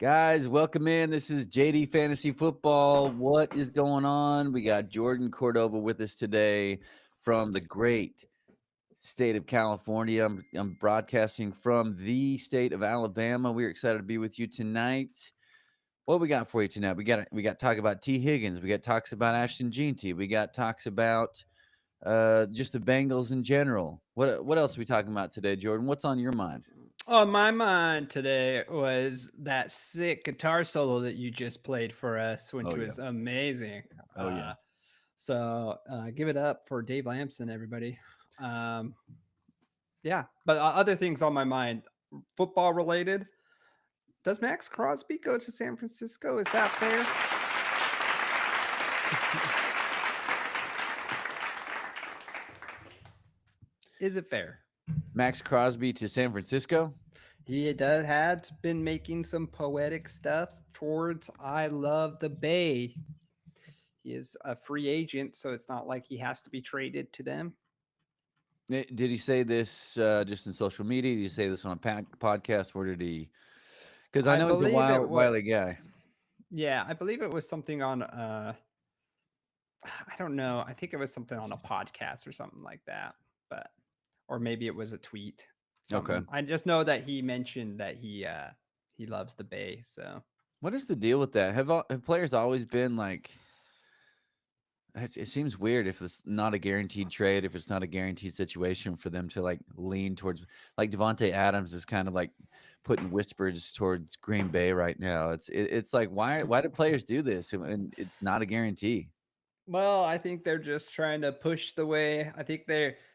Guys, welcome in. This is JD Fantasy Football. What is going on? We got Jordan Cordova with us today from the great state of California. I'm broadcasting from the state of Alabama. We're excited to be with you tonight. What we got for you tonight? We got talk about T. Higgins. We got talks about Ashton Jeanty. We got talks about just the Bengals in general. What else are we talking about today, Jordan? What's on your mind? On my mind today was that sick guitar solo that you just played for us, which Oh yeah. was amazing. Oh yeah. Give it up for Dave Lamson, everybody. Um, yeah, but other things on my mind, football related. Does Max Crosby go to San Francisco? Is that fair? Is it fair? Max Crosby to San Francisco. He does had been making some poetic stuff towards I Love the Bay. He is a free agent, so it's not like he has to be traded to them. Did he say this just in social media? Did he say this on a podcast? Where did he? Because I I know he's a believe it was, wily guy. yeah, I believe it was something on I don't know. I think it was something on a podcast or something like that. But or maybe it was a tweet. Okay. Something. I just know that he mentioned that he loves the Bay, so What is the deal with that? Have players always been like? It seems weird if it's not a guaranteed trade, if it's not a guaranteed situation for them to like lean towards. Like Devonte Adams is kind of like putting whispers towards Green Bay right now. It's like why do players do this and it's not a guarantee? well, I think they're just trying to push the way. I think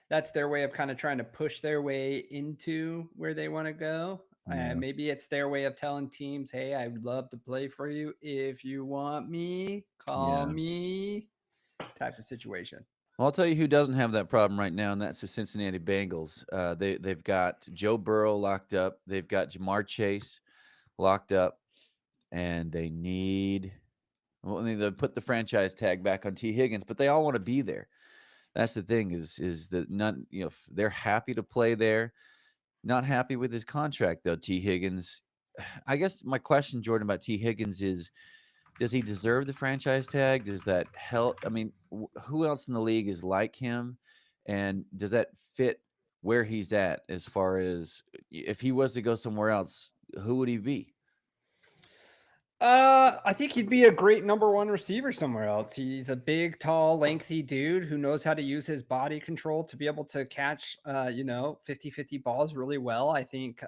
that's their way of kind of trying to push their way into where they want to go. Yeah. Maybe it's their way of telling teams, "Hey, I would love to play for you. If you want me, call Yeah. me." Type of situation. Well, I'll tell you who doesn't have that problem right now, and that's the Cincinnati Bengals. They've got Joe Burrow locked up. They've got Jamar Chase locked up, and they need to put the franchise tag back on T. Higgins, but they all want to be there. That's the thing is that none they're happy to play there. Not happy with his contract though. T. Higgins. I guess my question, Jordan, about T. Higgins is does he deserve the franchise tag? Does that help? I mean, who else in the league is like him? And does that fit where he's at as far as if he was to go somewhere else, who would he be? I think he'd be a great number one receiver somewhere else. He's a big, tall, lengthy dude who knows how to use his body control to be able to catch, 50-50 balls really well. I think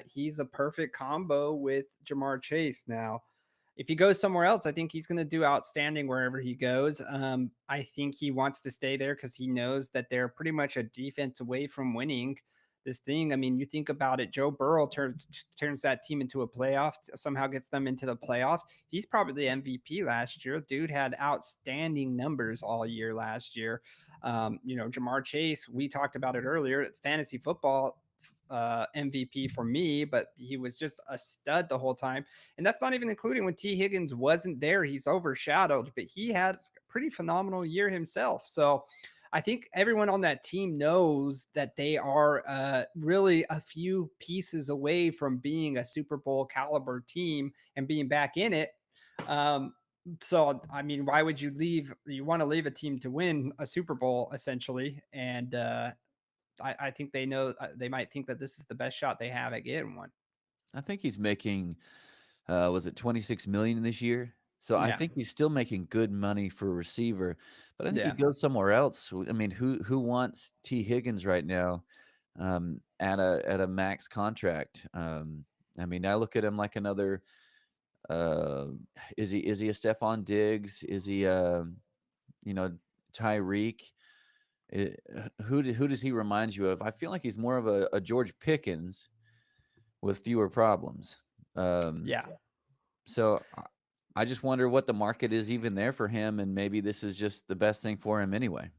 he's a perfect combo with Jamar Chase. Now, if he goes somewhere else, I think he's going to do outstanding wherever he goes. I think he wants to stay there because he knows that they're pretty much a defense away from winning this thing. I mean, you think about it, Joe Burrow turns that team into a playoff, somehow gets them into the playoffs. He's probably the MVP last year. Dude had outstanding numbers all year last year. Jamar Chase, we talked about it earlier, fantasy football MVP for me, but he was just a stud the whole time. And that's not even including when T. Higgins wasn't there. He's overshadowed, but he had a pretty phenomenal year himself. So I think everyone on that team knows that they are really a few pieces away from being a Super Bowl caliber team and being back in it. Um, so, I mean, why would you leave? You want to leave a team to win a Super Bowl, essentially. And I think they know they might think that this is the best shot they have at getting one. I think he's making was it 26 million this year? So I Yeah. think he's still making good money for a receiver, but I think he Yeah. goes somewhere else. I mean, who wants T. Higgins right now at a max contract? I mean, I look at him like another. Uh, is he a Stephon Diggs? Is he you know Tyreek? Who does he remind you of? I feel like he's more of a George Pickens with fewer problems. Um, Yeah. so I just wonder what the market is even there for him, and maybe this is just the best thing for him anyway.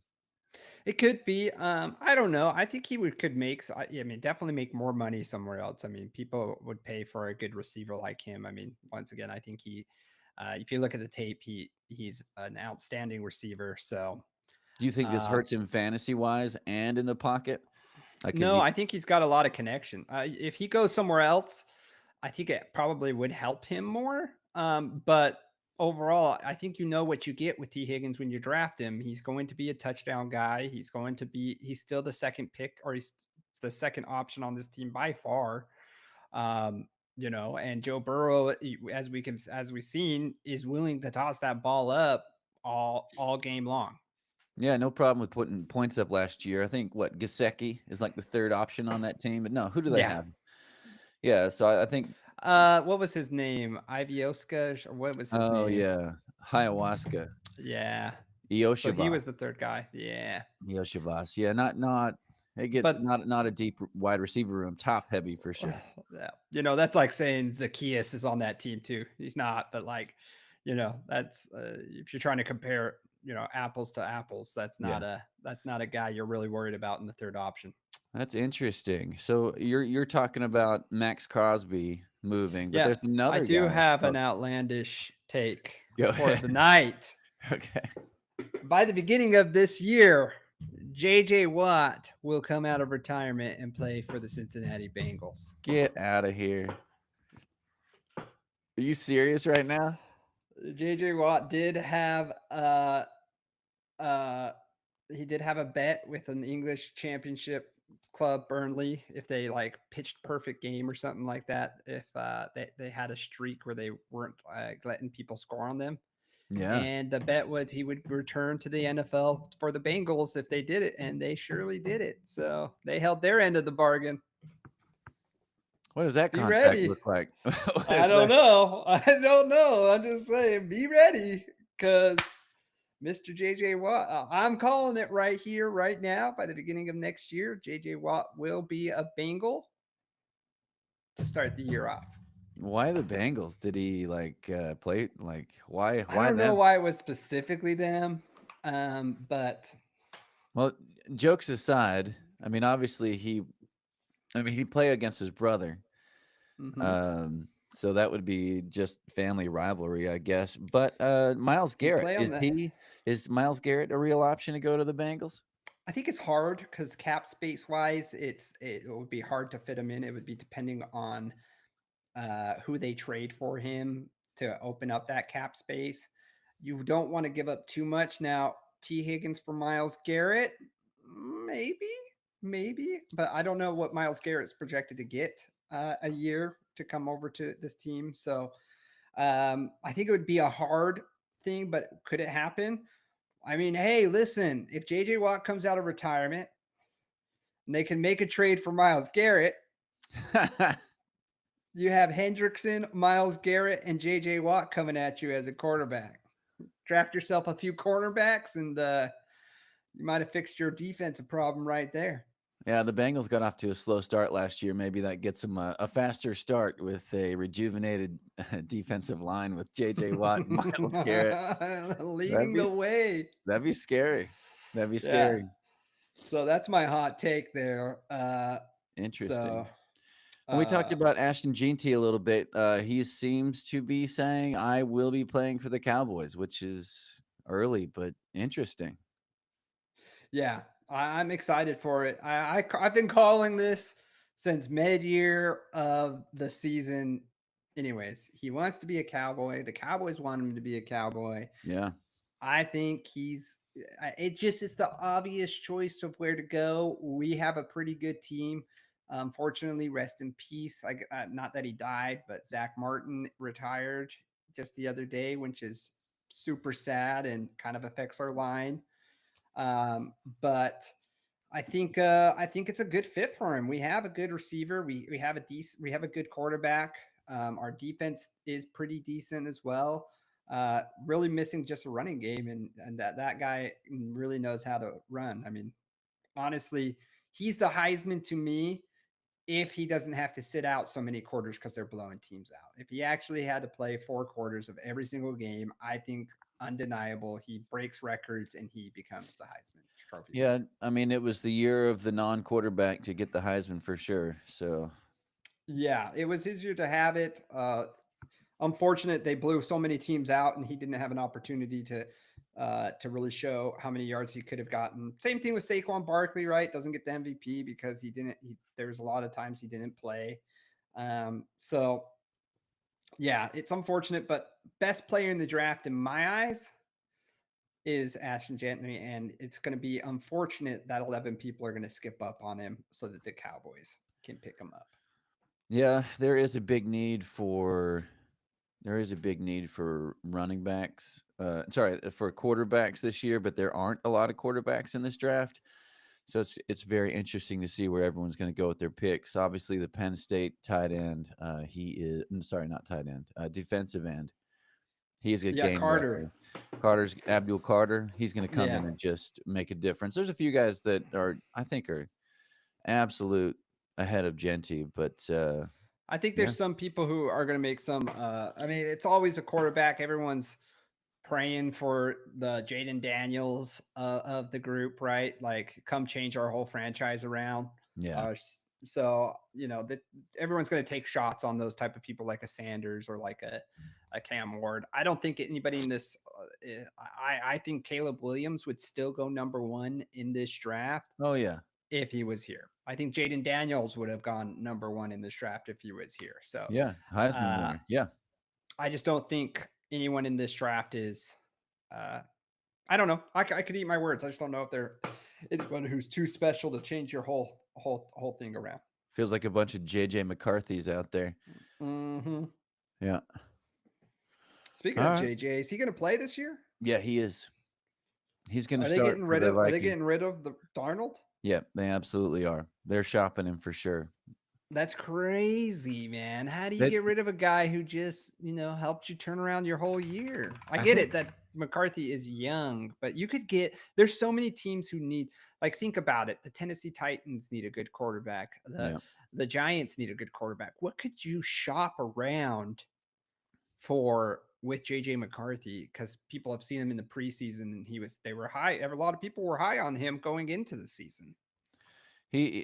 It could be. I don't know. I think he could make. I mean, definitely make more money somewhere else. I mean, people would pay for a good receiver like him. I mean, once again, I think if you look at the tape, he's an outstanding receiver. So, Do you think this um, hurts him fantasy wise and in the pocket? Like, cause no, you, I think he's got a lot of connection. If he goes somewhere else, I think it probably would help him more. But overall, I think you know what you get with T. Higgins when you draft him. He's going to be a touchdown guy. He's still the second pick, or he's the second option on this team by far. And Joe Burrow, as we've seen, is willing to toss that ball up all game long. Yeah, no problem with putting points up last year. I think what Gesicki is like the third option on that team, but no, who do they Yeah. have? Yeah, so I think. What was his name? Ivioska, or what was his Oh name? yeah, ayahuasca, Yeah. So he Ioshavas, was the third guy. Yeah. Ioshavas. Yeah, not they get But not a deep wide receiver room, top heavy for sure. yeah, that's like saying Zacchaeus is on that team too. He's not, but like, that's if you're trying to compare, apples to apples, Yeah, that's not a guy you're really worried about in the third option. that's interesting. So you're talking about Max Crosby moving, but Yeah, there's I another do guy. have Oh, an outlandish take go for the ahead. night. Okay. By the beginning of this year, JJ Watt will come out of retirement and play for the Cincinnati Bengals. Get out of here. Are you serious right now? JJ Watt uh he did have a bet with an English championship club, Burnley, if they like pitched perfect game or something like that, if they had a streak where they weren't letting people score on them. Yeah. And the bet was he would return to the NFL for the Bengals if they did it, and they surely did it. So they held their end of the bargain. What does that Be contract ready. look like? What I is don't that? know. I don't know. I'm just saying, be ready because Mr. JJ Watt, I'm calling it right here, right now. By the beginning of next year, JJ Watt will be a Bengal to start the year off. Why the Bengals? Did he like play like I why don't know them? why it was specifically them, but Well, jokes aside, I mean obviously he play against his brother. mhm. So that would be just family rivalry, I guess. But Miles You Garrett, play on the. is Miles Garrett a real option to go to the Bengals? I think it's hard because cap space wise, it would be hard to fit him in. It would be depending on who they trade for him to open up that cap space. You don't want to give up too much. Now, T. Higgins for Miles Garrett, maybe, maybe, but I don't know what Miles Garrett's projected to get a year to come over to this team. So I think it would be a hard thing, but could it happen? I mean, hey, listen, if JJ Watt comes out of retirement and they can make a trade for Miles Garrett, you have Hendrickson, Miles Garrett, and JJ Watt coming at you as a quarterback. Draft yourself a few cornerbacks, and you might have fixed your defensive problem right there. Yeah, the Bengals got off to a slow start last year. Maybe that gets them a faster start with a rejuvenated defensive line with J.J. Watt and Miles Garrett. That'd Leading be the way. that'd be scary. That'd be Yeah. scary. So that's my hot take there. Interesting. So When we talked uh, about Ashton Jeanty a little bit, he seems to be saying, "I will be playing for the Cowboys," which is early but interesting. yeah, I'm excited for it. I've been calling this since mid-year of the season. Anyways, he wants to be a Cowboy. The Cowboys want him to be a Cowboy. Yeah. I think it's the obvious choice of where to go. We have a pretty good team. Fortunately, rest in peace. Not that he died, but Zach Martin retired just the other day, which is super sad and kind of affects our line. But I think it's a good fit for him. We have a good receiver. We have a good quarterback. Our defense is pretty decent as well. Really missing just a running game, and that guy really knows how to run. I mean, honestly, he's the Heisman to me if he doesn't have to sit out so many quarters because they're blowing teams out. If he actually had to play 4 quarters of every single game, I think undeniable he breaks records and he becomes the Heisman Trophy winner. Yeah, I mean, it was the year of the non-quarterback to get the Heisman for sure. So, Yeah, it was his year to have it. Unfortunate they blew so many teams out, and he didn't have an opportunity to really show how many yards he could have gotten. Same thing with Saquon Barkley, right? Doesn't get the MVP because he didn't. There was a lot of times he didn't play. So Yeah, it's unfortunate, but best player in the draft in my eyes is Ashton Gentry, and it's going to be unfortunate that 11 people are going to skip up on him so that the Cowboys can pick him up. Yeah, there is a big need for running backs. For quarterbacks this year, but there aren't a lot of quarterbacks in this draft. So it's very interesting to see where everyone's going to go with their picks. Obviously, the Penn State tight end, not tight end, defensive end. He's a Yeah, game Carter. wrecker. Carter's Abdul Carter. He's going to come Yeah. in and just make a difference. There's a few guys that I think are absolute ahead of Genty, but I think yeah, there's some people who are going to make some. I mean, it's always a quarterback. Everyone's praying for the Jaden Daniels of the group, right? Like, come change our whole franchise around. yeah. So that everyone's going to take shots on those type of people, like a Sanders or like a Cam Ward. I don't think anybody in this. I think Caleb Williams would still go number one in this draft Oh yeah, if he was here. I think Jaden Daniels would have gone number one in this draft if he was here. So yeah. Heisman uh, winner. Yeah. I just don't think anyone in this draft is. Uh, I don't know. I could eat my words. I just don't know if they're anyone who's too special to change your whole thing around. Feels like a bunch of JJ McCarthy's out there. Mm-hmm. Yeah. Speaking All of right. JJ, is he going to play this year? Yeah, he is. He's going to Are they start getting for rid the of? Are they Vikings. getting rid of the Darnold? Yeah, they absolutely are. They're shopping him for sure. That's crazy, man. How do you That get rid of a guy who just, helped you turn around your whole year? I I get think it that McCarthy is young, but you could there's so many teams who need, like, think about it. The Tennessee Titans need a good quarterback. yeah. The Giants need a good quarterback. What could you shop around for with JJ McCarthy? Because people have seen him in the preseason and they were high. A lot of people were high on him going into the season.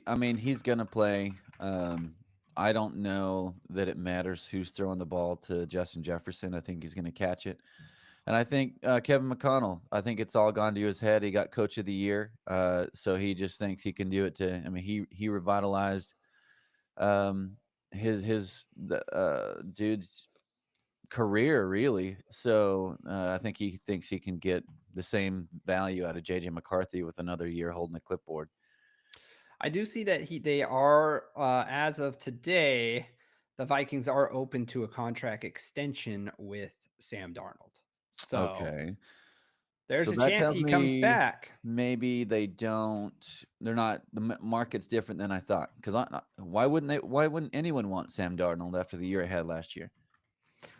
I mean, he's going to play. I don't know that it matters who's throwing the ball to Justin Jefferson. I think he's going to catch it. And I think Kevin McConnell, I think it's all gone to his head. He got coach of the year. So he just thinks he can do it I mean, he revitalized the dude's career, really. So I think he thinks he can get the same value out of JJ McCarthy with another year holding the clipboard. I do see that they are, as of today, the Vikings are open to a contract extension with Sam Darnold. So Okay. there's So a that chance tells he comes me back. maybe they're not, the market's different than I thought. Because why wouldn't anyone want Sam Darnold after the year I had last year?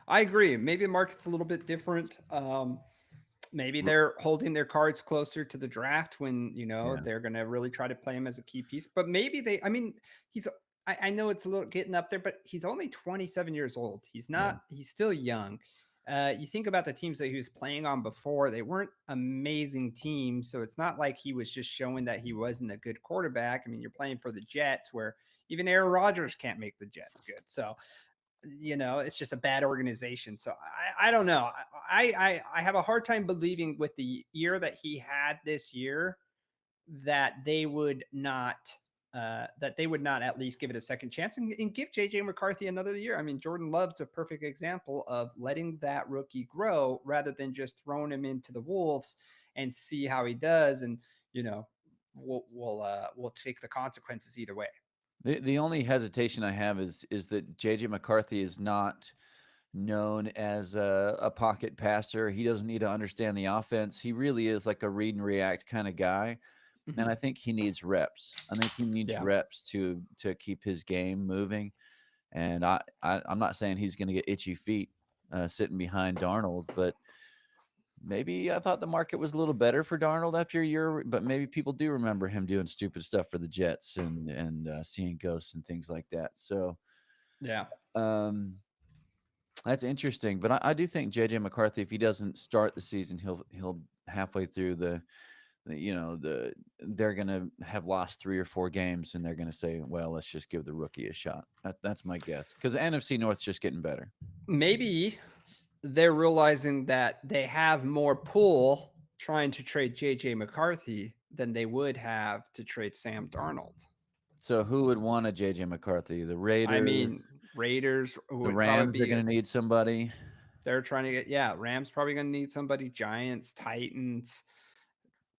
I agree. Maybe the market's a little bit different. Maybe they're holding their cards closer to the draft when, Yeah. they're going to really try to play him as a key piece. But maybe I know it's a little getting up there, but he's only 27 years old. Yeah. He's still young. You think about the teams that he was playing on before, they weren't amazing teams. So it's not like he was just showing that he wasn't a good quarterback. I mean, you're playing for the Jets where even Aaron Rodgers can't make the Jets good. So, it's just a bad organization. So I don't know. I have a hard time believing with the year that he had this year that they would not at least give it a second chance and give JJ McCarthy another year. I mean, Jordan Love's a perfect example of letting that rookie grow rather than just throwing him into the Wolves and see how he does. And, we'll take the consequences either way. The only hesitation I have is that JJ McCarthy is not known as a pocket passer. He doesn't need to understand the offense. He really is like a read and react kind of guy. And I think he needs reps. I think he needs Yeah. reps to keep his game moving. And I'm not saying he's going to get itchy feet sitting behind Darnold, but maybe I thought the market was a little better for Darnold after a year. But maybe people do remember him doing stupid stuff for the Jets and seeing ghosts and things like that. So Yeah. um, that's interesting. But I do think JJ McCarthy, if he doesn't start the season, he'll halfway through they're going to have lost 3 or 4 games and they're going to say, well, let's just give the rookie a shot. That's my guess, because the NFC North's just getting better. Maybe they're realizing that they have more pull trying to trade JJ McCarthy than they would have to trade Sam Darnold. So who would want a JJ McCarthy? The I Raiders, mean, Raiders The would probably Rams are be going to need somebody. they're trying to get yeah, Rams probably gonna need somebody, Giants, Titans,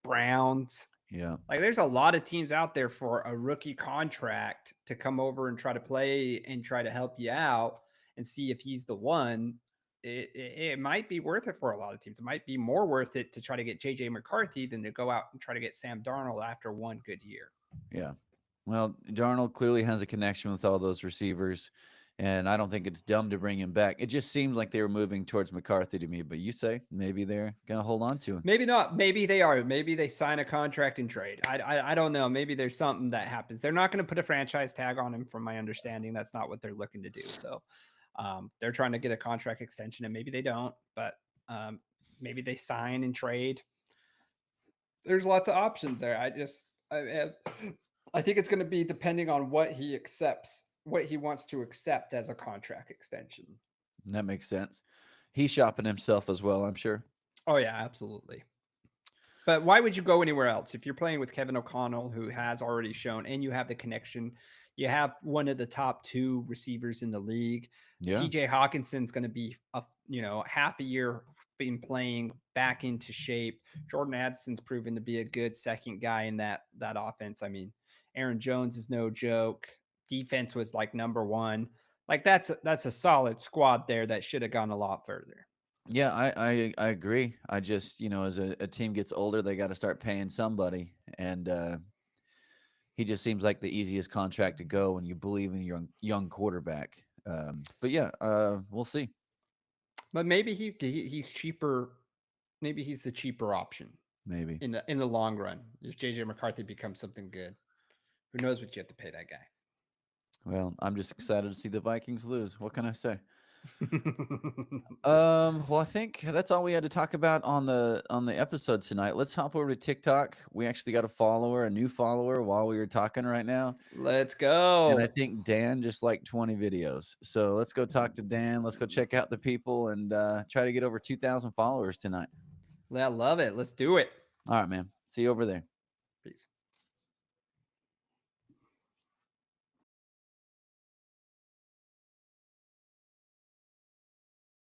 Browns. Yeah. Like there's a lot of teams out there for a rookie contract to come over and try to play and try to help you out and see if he's the one. It might be worth it for a lot of teams. It might be more worth it to try to get JJ McCarthy than to go out and try to get Sam Darnold after one good year. Yeah. Well, Darnold clearly has a connection with all those receivers, and I don't think it's dumb to bring him back. It just seemed like they were moving towards McCarthy to me, but you say maybe they're going to hold on to him. Maybe not. Maybe they are. Maybe they sign a contract and trade. I don't know. Maybe there's something that happens. They're not going to put a franchise tag on him, from my understanding. That's not what they're looking to do. So they're trying to get a contract extension, and maybe they don't. But maybe they sign and trade. There's lots of options there. I think it's going to be depending on what he accepts, what he wants to accept as a contract extension. That makes sense. He's shopping himself as well, I'm sure. Oh yeah, absolutely. But why would you go anywhere else if you're playing with Kevin O'Connell, who has already shown, and you have the connection? You have one of the top 2 receivers in the league. Yeah. TJ Hawkinson's going to be half a year been playing back into shape. Jordan Addison's proven to be a good second guy in that offense. I mean, Aaron Jones is no joke. Defense was like number 1. Like that's a solid squad there that should have gone a lot further. Yeah, I agree. I just, as a team gets older, they got to start paying somebody. And he just seems like the easiest contract to go when you believe in your young quarterback. But yeah, we'll see. But maybe he's cheaper. Maybe he's the cheaper option. Maybe in the long run, if JJ McCarthy becomes something good, who knows what you have to pay that guy. Well, I'm just excited to see the Vikings lose. What can I say? Well, I think that's all we had to talk about on the episode tonight. Let's hop over to TikTok. We actually got a new follower while we were talking right now. Let's go. And I think Dan just liked 20 videos. So let's go talk to Dan. Let's go check out the people and try to get over 2,000 followers tonight. I love it. Let's do it. All right, man. See you over there. Peace.